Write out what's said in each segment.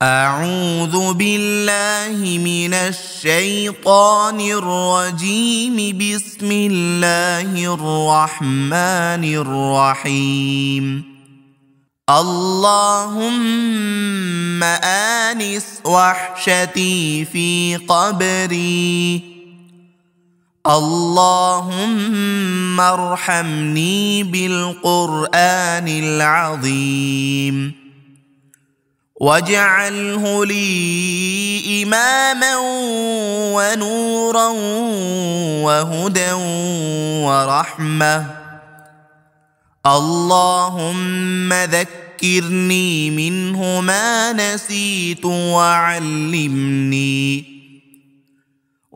أعوذ بالله من الشيطان الرجيم. بسم الله الرحمن الرحيم. اللهم آنس وحشتي في قبري. اللهم ارحمني بالقرآن العظيم واجعله لي إماما ونورا وهدى ورحمة. اللهم ذكرني منه ما نسيت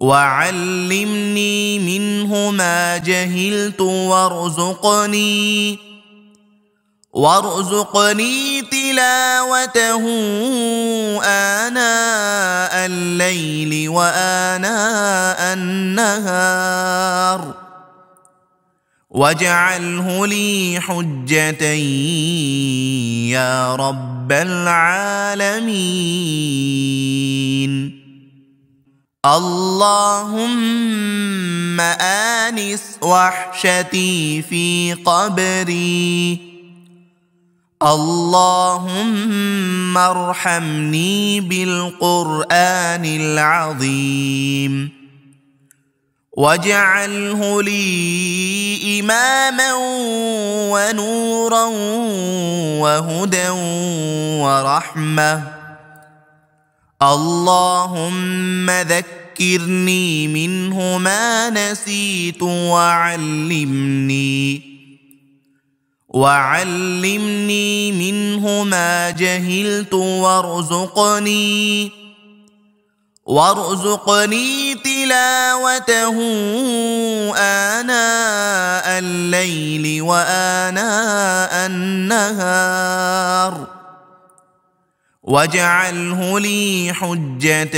وعلمني منه ما جهلت وارزقني تلاوته آناء الليل وآناء النهار واجعله لي حجة يا رب العالمين. اللهم آنس وحشتي في قبري. اللهم ارحمني بالقرآن العظيم واجعله لي إماما ونورا وهدى ورحمة. اللهم ذكرني منه ما نسيت وعلمني منه ما جهلت وارزقني تلاوته آناء الليل وآناء النهار واجعله لي حجة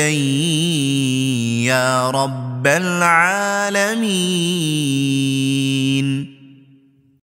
يا رب العالمين.